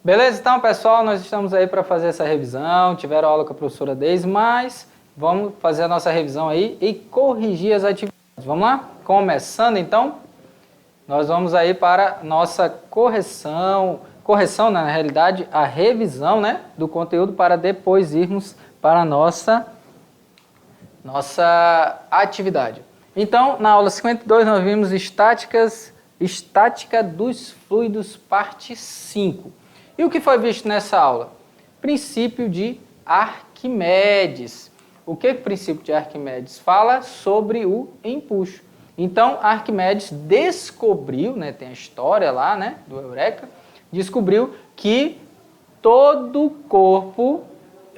Beleza? Então, pessoal, nós estamos aí para fazer essa revisão. Tiveram aula com a professora Deise, mas vamos fazer a nossa revisão aí e corrigir as atividades. Vamos lá? Começando, então, nós vamos aí para nossa correção, na realidade, a revisão, né, do conteúdo para depois irmos para a nossa atividade. Então, na aula 52, nós vimos estática dos fluidos, parte 5. E o que foi visto nessa aula? Princípio de Arquimedes. O que o princípio de Arquimedes fala? Sobre o empuxo. Então, Arquimedes descobriu, né, tem a história lá, né, do Eureka, descobriu que todo corpo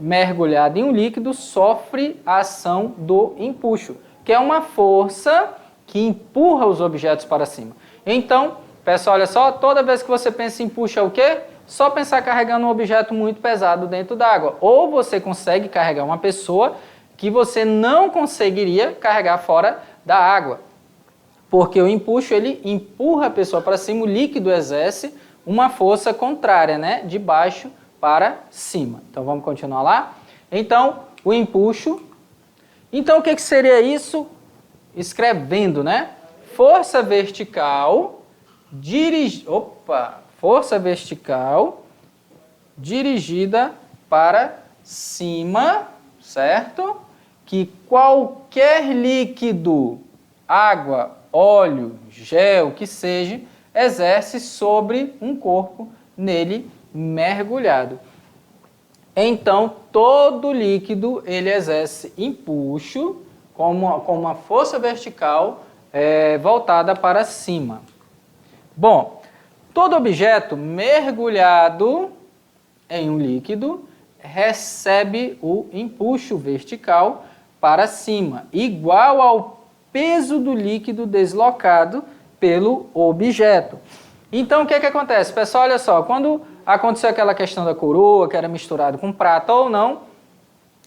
mergulhado em um líquido sofre a ação do empuxo, que é uma força que empurra os objetos para cima. Então, pessoal, olha só, toda vez que você pensa em empuxo é o quê? Só pensar carregando um objeto muito pesado dentro d'água. Ou você consegue carregar uma pessoa que você não conseguiria carregar fora da água. Porque o empuxo, ele empurra a pessoa para cima, o líquido exerce uma força contrária, né? De baixo para cima. Então, vamos continuar lá? Então, o empuxo. Então, o que seria isso? Escrevendo, né? Força vertical, força vertical dirigida para cima, certo? Que qualquer líquido, água, óleo, gel, que seja, exerce sobre um corpo nele mergulhado. Então, todo líquido ele exerce empuxo com uma força vertical voltada para cima. Bom, todo objeto mergulhado em um líquido recebe o empuxo vertical para cima, igual ao peso do líquido deslocado pelo objeto. Então, o que acontece? Pessoal, olha só, quando aconteceu aquela questão da coroa, que era misturado com prata ou não,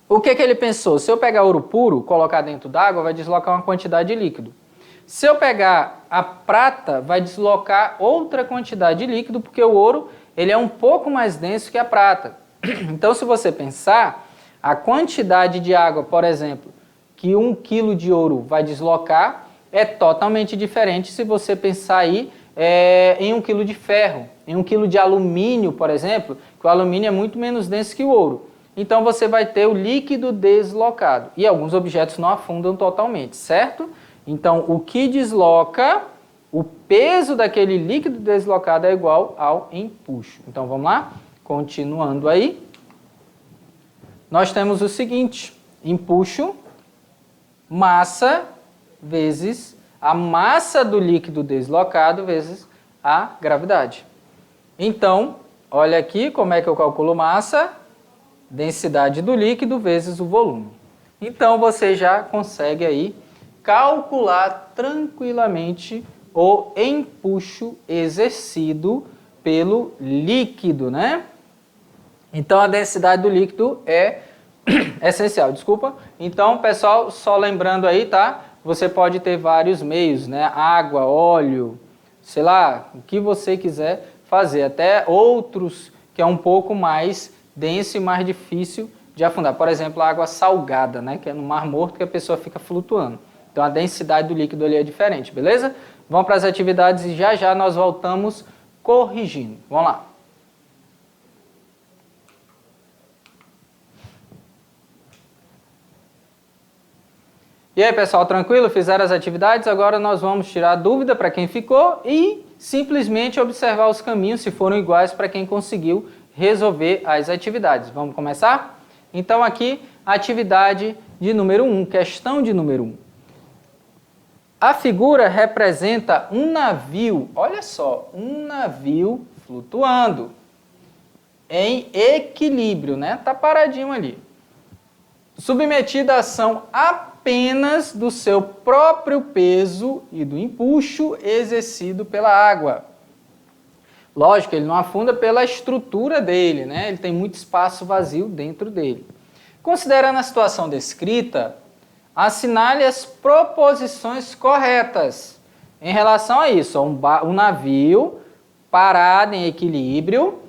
o que ele pensou? Se eu pegar ouro puro, colocar dentro d'água, vai deslocar uma quantidade de líquido. Se eu pegar a prata, vai deslocar outra quantidade de líquido, porque o ouro ele é um pouco mais denso que a prata. Então, se você pensar, a quantidade de água, por exemplo, que 1 quilo de ouro vai deslocar, é totalmente diferente se você pensar aí em 1 quilo de ferro, em 1 quilo de alumínio, por exemplo, que o alumínio é muito menos denso que o ouro. Então, você vai ter o líquido deslocado. E alguns objetos não afundam totalmente, certo? Então, o que desloca, o peso daquele líquido deslocado é igual ao empuxo. Então, vamos lá? Continuando aí. Nós temos o seguinte, empuxo, massa vezes a massa do líquido deslocado vezes a gravidade. Então, olha aqui como é que eu calculo massa, densidade do líquido vezes o volume. Então, você já consegue aí calcular tranquilamente o empuxo exercido pelo líquido, né? Então, a densidade do líquido é essencial, desculpa. Então, pessoal, só lembrando aí, tá? Você pode ter vários meios, né? Água, óleo, sei lá, o que você quiser fazer. Até outros que é um pouco mais denso e mais difícil de afundar. Por exemplo, a água salgada, né? Que é no Mar Morto que a pessoa fica flutuando. Então, a densidade do líquido ali é diferente, beleza? Vamos para as atividades e já nós voltamos corrigindo. Vamos lá. E aí, pessoal, tranquilo? Fizeram as atividades? Agora nós vamos tirar a dúvida para quem ficou e simplesmente observar os caminhos, se foram iguais, para quem conseguiu resolver as atividades. Vamos começar? Então, aqui, atividade de número 1, questão de número 1. A figura representa um navio, olha só, um navio flutuando em equilíbrio, né? Tá paradinho ali. Submetido à ação apenas do seu próprio peso e do empuxo exercido pela água. Lógico, ele não afunda pela estrutura dele, né? Ele tem muito espaço vazio dentro dele. Considerando a situação descrita, assinale as proposições corretas em relação a isso. Um navio parado em equilíbrio,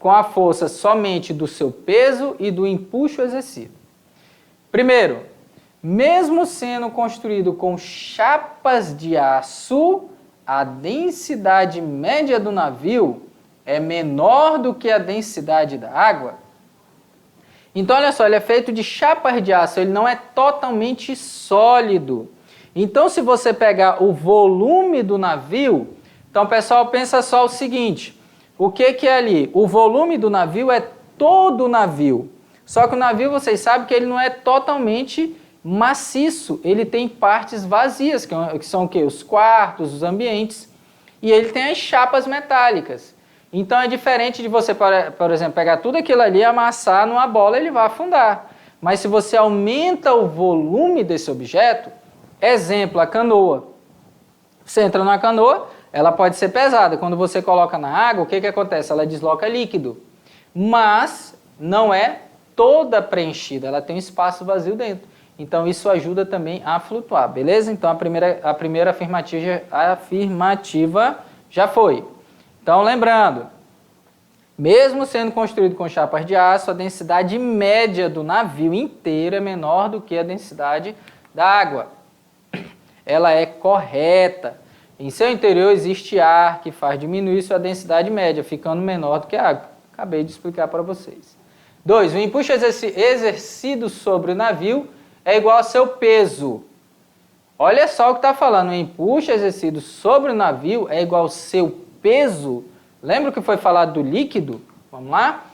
com a força somente do seu peso e do empuxo exercido. Primeiro, mesmo sendo construído com chapas de aço, a densidade média do navio é menor do que a densidade da água. Então, olha só, ele é feito de chapas de aço, ele não é totalmente sólido. Então, se você pegar o volume do navio, então, pessoal, pensa só o seguinte, o que é ali? O volume do navio é todo o navio. Só que o navio, vocês sabem que ele não é totalmente maciço, ele tem partes vazias, que são o quê? Os quartos, os ambientes, e ele tem as chapas metálicas. Então é diferente de você, por exemplo, pegar tudo aquilo ali e amassar numa bola, ele vai afundar. Mas se você aumenta o volume desse objeto, exemplo, a canoa. Você entra numa canoa, ela pode ser pesada. Quando você coloca na água, o que acontece? Ela desloca líquido. Mas não é toda preenchida, ela tem um espaço vazio dentro. Então isso ajuda também a flutuar, beleza? Então a primeira afirmativa já foi. Então lembrando, mesmo sendo construído com chapas de aço, a densidade média do navio inteiro é menor do que a densidade da água. Ela é correta. Em seu interior existe ar que faz diminuir sua densidade média, ficando menor do que a água. Acabei de explicar para vocês. 2. O empuxo exercido sobre o navio é igual ao seu peso. Olha só o que está falando. O empuxo exercido sobre o navio é igual ao seu peso. Lembra que foi falado do líquido? Vamos lá?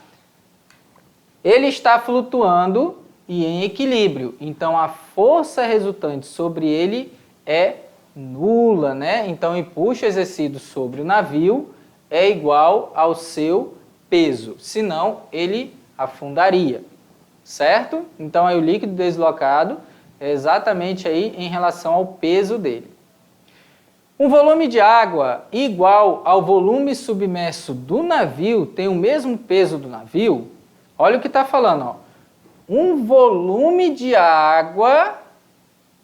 Ele está flutuando e em equilíbrio. Então, a força resultante sobre ele é nula, né? Então, o empuxo exercido sobre o navio é igual ao seu peso. Senão, ele afundaria. Certo? Então, aí o líquido deslocado é exatamente aí em relação ao peso dele. Um volume de água igual ao volume submerso do navio tem o mesmo peso do navio? Olha o que está falando. Ó. Um volume de água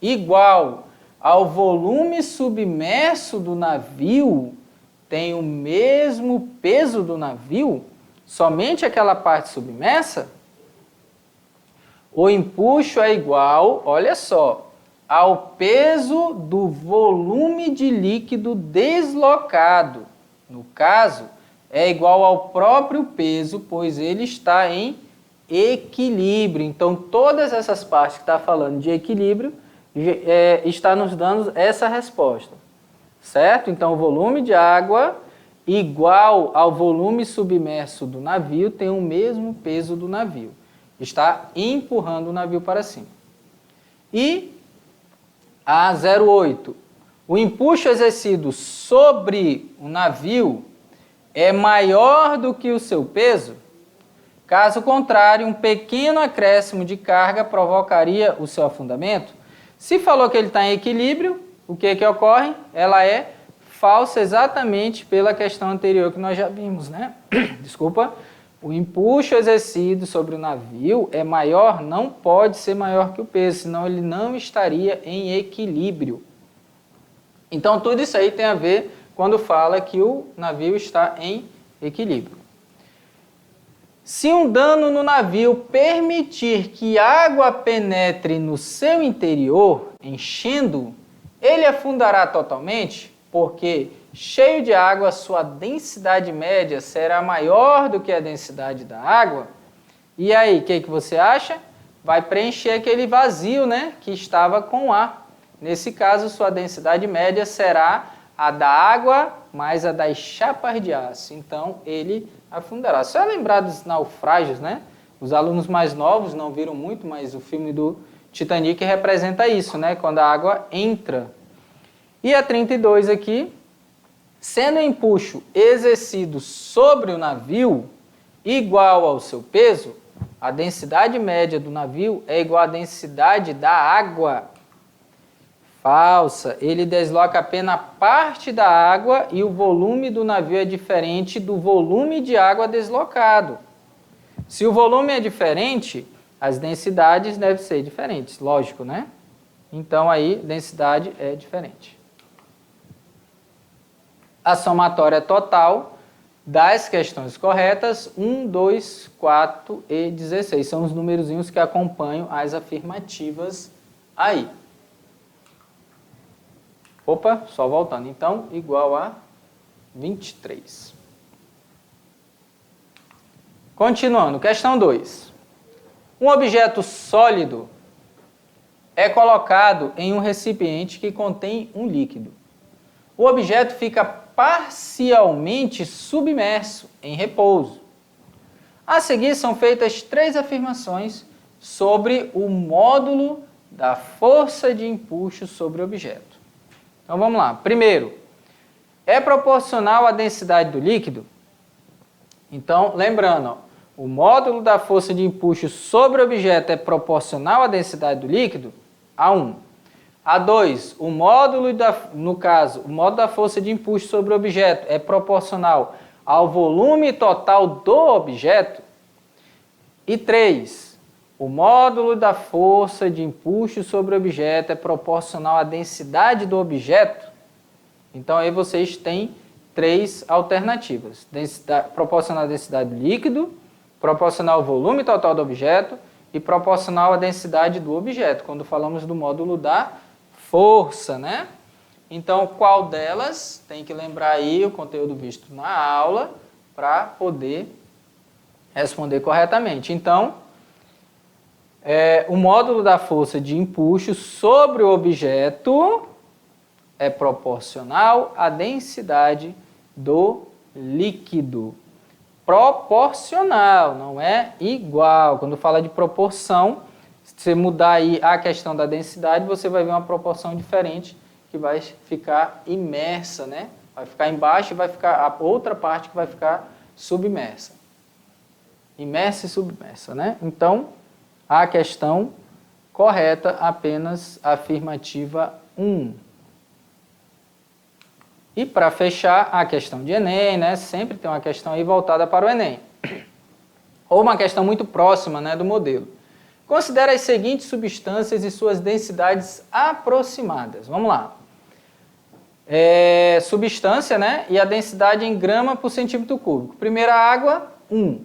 igual ao volume submerso do navio tem o mesmo peso do navio? Somente aquela parte submersa? O empuxo é igual, olha só, ao peso do volume de líquido deslocado. No caso, é igual ao próprio peso, pois ele está em equilíbrio. Então, todas essas partes que está falando de equilíbrio, está nos dando essa resposta. Certo? Então, o volume de água igual ao volume submerso do navio tem o mesmo peso do navio. Está empurrando o navio para cima. E a 08. O empuxo exercido sobre o navio é maior do que o seu peso? Caso contrário, um pequeno acréscimo de carga provocaria o seu afundamento? Se falou que ele está em equilíbrio, o que ocorre? Ela é falsa exatamente pela questão anterior que nós já vimos, né? Desculpa. O empuxo exercido sobre o navio é maior, não pode ser maior que o peso, senão ele não estaria em equilíbrio. Então, tudo isso aí tem a ver quando fala que o navio está em equilíbrio. Se um dano no navio permitir que água penetre no seu interior, enchendo, ele afundará totalmente, porque cheio de água, sua densidade média será maior do que a densidade da água. E aí, o que você acha? Vai preencher aquele vazio, né, que estava com ar. Nesse caso, sua densidade média será a da água mais a das chapas de aço. Então, ele afundará. Só lembrar dos naufrágios, né? Os alunos mais novos não viram muito, mas o filme do Titanic representa isso, né? Quando a água entra. E a 32 aqui, sendo o empuxo exercido sobre o navio igual ao seu peso, a densidade média do navio é igual à densidade da água. Falsa. Ele desloca apenas parte da água e o volume do navio é diferente do volume de água deslocado. Se o volume é diferente, as densidades devem ser diferentes, lógico, né? Então aí, densidade é diferente. A somatória total das questões corretas, 1, 2, 4 e 16. São os numerozinhos que acompanham as afirmativas aí. Opa, só voltando. Então, igual a 23. Continuando, questão 2. Um objeto sólido é colocado em um recipiente que contém um líquido. O objeto fica parcialmente submerso, em repouso. A seguir são feitas 3 afirmações sobre o módulo da força de empuxo sobre o objeto. Então vamos lá. Primeiro, é proporcional à densidade do líquido? Então, lembrando, ó, o módulo da força de empuxo sobre o objeto é proporcional à densidade do líquido? A1. A2, o módulo no caso, o módulo da força de empuxo sobre o objeto é proporcional ao volume total do objeto? E 3, o módulo da força de empuxo sobre o objeto é proporcional à densidade do objeto? Então aí vocês têm 3 alternativas. Proporcional à densidade do líquido, proporcional ao volume total do objeto e proporcional à densidade do objeto, quando falamos do módulo da força, né? Então, qual delas? Tem que lembrar aí o conteúdo visto na aula para poder responder corretamente. Então, o módulo da força de empuxo sobre o objeto é proporcional à densidade do líquido. Proporcional, não é igual. Quando fala de proporção, se você mudar aí a questão da densidade, você vai ver uma proporção diferente que vai ficar imersa, né? Vai ficar embaixo e vai ficar a outra parte que vai ficar submersa. Imersa e submersa, né? Então, a questão correta, apenas a afirmativa 1. E para fechar, a questão de Enem, né? Sempre tem uma questão aí voltada para o Enem. Ou uma questão muito próxima, né, do modelo. Considere as seguintes substâncias e suas densidades aproximadas. Vamos lá. Substância, né? E a densidade em grama por centímetro cúbico. Primeira água, 1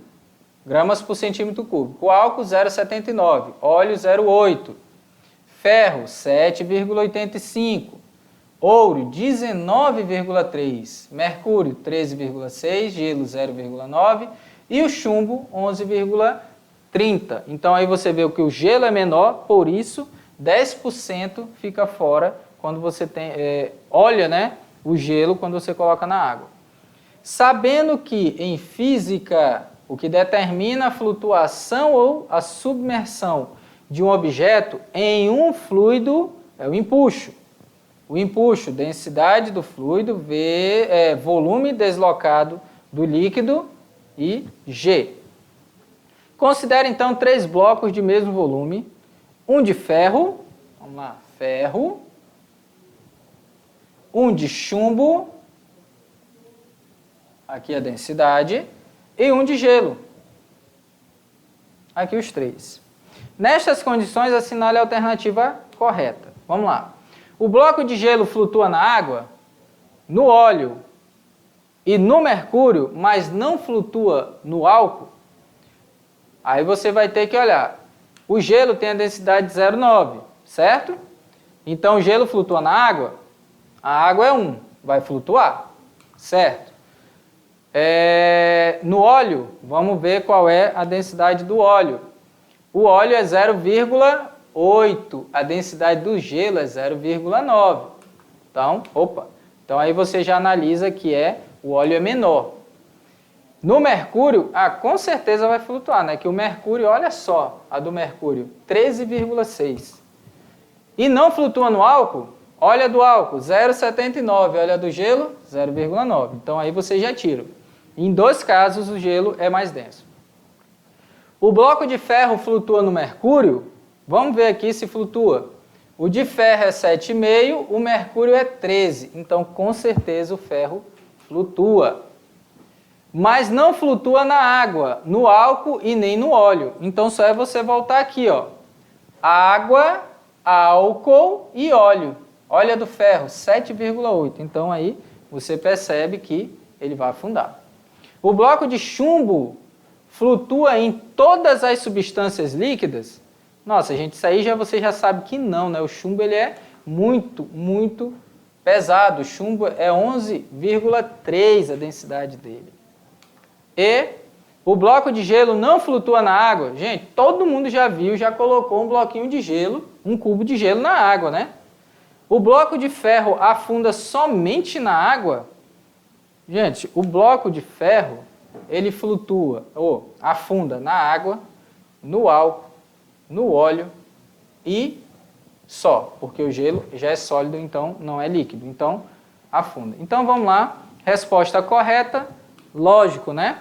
gramas por centímetro cúbico. O álcool, 0,79. Óleo, 0,8. Ferro, 7,85. Ouro, 19,3. Mercúrio, 13,6. Gelo, 0,9. E o chumbo, 11,30. Então, aí você vê que o gelo é menor, por isso, 10% fica fora quando você olha, né, o gelo quando você coloca na água. Sabendo que, em física, o que determina a flutuação ou a submersão de um objeto em um fluido é o empuxo. O empuxo, densidade do fluido, volume deslocado do líquido e G. Considere então 3 blocos de mesmo volume, um de ferro, vamos lá, ferro, um de chumbo, aqui a densidade, e um de gelo, aqui os 3. Nestas condições, assinale a alternativa correta. Vamos lá. O bloco de gelo flutua na água, no óleo e no mercúrio, mas não flutua no álcool? Aí você vai ter que olhar. O gelo tem a densidade de 0,9, certo? Então, o gelo flutua na água? A água é 1, vai flutuar, certo? No óleo, vamos ver qual é a densidade do óleo. O óleo é 0,8, a densidade do gelo é 0,9. Então aí você já analisa que o óleo é menor. No mercúrio, com certeza vai flutuar, né? Que o mercúrio, olha só, a do mercúrio, 13,6. E não flutua no álcool? Olha a do álcool, 0,79. Olha a do gelo, 0,9. Então aí você já tira. Em 2 casos, o gelo é mais denso. O bloco de ferro flutua no mercúrio? Vamos ver aqui se flutua. O de ferro é 7,5, o mercúrio é 13. Então, com certeza, o ferro flutua. Mas não flutua na água, no álcool e nem no óleo. Então, só é você voltar aqui, ó. Água, álcool e óleo. Olha do ferro, 7,8. Então, aí você percebe que ele vai afundar. O bloco de chumbo flutua em todas as substâncias líquidas? Nossa, gente, isso aí você já sabe que não, né? O chumbo ele é muito, muito pesado. O chumbo é 11,3 a densidade dele. E o bloco de gelo não flutua na água? Gente, todo mundo já viu, já colocou um bloquinho de gelo, um cubo de gelo na água, né? O bloco de ferro afunda somente na água? Gente, o bloco de ferro, ele flutua, ou afunda na água, no álcool, no óleo e só, porque o gelo já é sólido, então não é líquido, então afunda. Então vamos lá, resposta correta, lógico, né?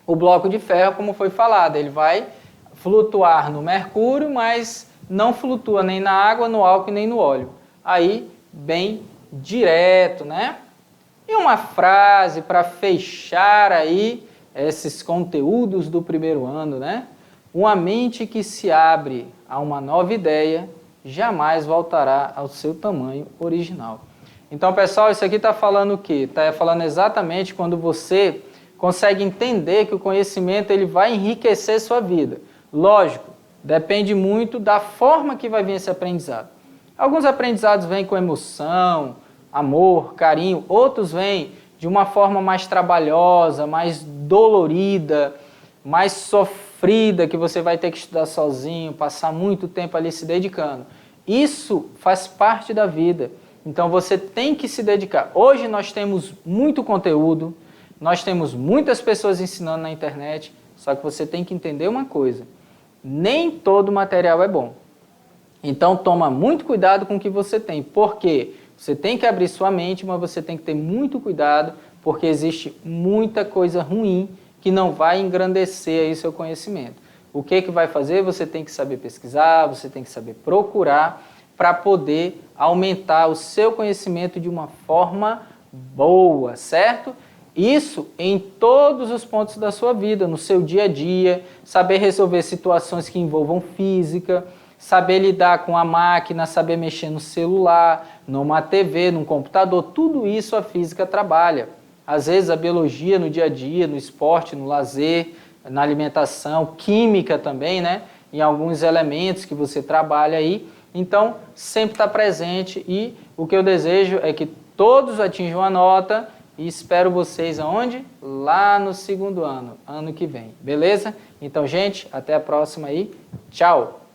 O bloco de ferro, como foi falado, ele vai flutuar no mercúrio, mas não flutua nem na água, no álcool nem no óleo. Aí, bem direto, né? E uma frase para fechar aí esses conteúdos do primeiro ano, né? Uma mente que se abre a uma nova ideia jamais voltará ao seu tamanho original. Então, pessoal, isso aqui está falando o quê? Está falando exatamente quando você consegue entender que o conhecimento ele vai enriquecer sua vida. Lógico, depende muito da forma que vai vir esse aprendizado. Alguns aprendizados vêm com emoção, amor, carinho, outros vêm de uma forma mais trabalhosa, mais dolorida, mais sofrida, que você vai ter que estudar sozinho, passar muito tempo ali se dedicando. Isso faz parte da vida, então você tem que se dedicar. Hoje nós temos muito conteúdo, nós temos muitas pessoas ensinando na internet, só que você tem que entender uma coisa, nem todo material é bom. Então toma muito cuidado com o que você tem, porque você tem que abrir sua mente, mas você tem que ter muito cuidado, porque existe muita coisa ruim que não vai engrandecer aí seu conhecimento. O que vai fazer? Você tem que saber pesquisar, você tem que saber procurar para poder aumentar o seu conhecimento de uma forma boa, certo? Isso em todos os pontos da sua vida, no seu dia a dia, saber resolver situações que envolvam física, saber lidar com a máquina, saber mexer no celular, numa TV, num computador, tudo isso a física trabalha. Às vezes a biologia no dia a dia, no esporte, no lazer, na alimentação, química também, né? Em alguns elementos que você trabalha aí. Então, sempre está presente e o que eu desejo é que todos atinjam a nota e espero vocês aonde? Lá no segundo ano, ano que vem, beleza? Então, gente, até a próxima aí. Tchau!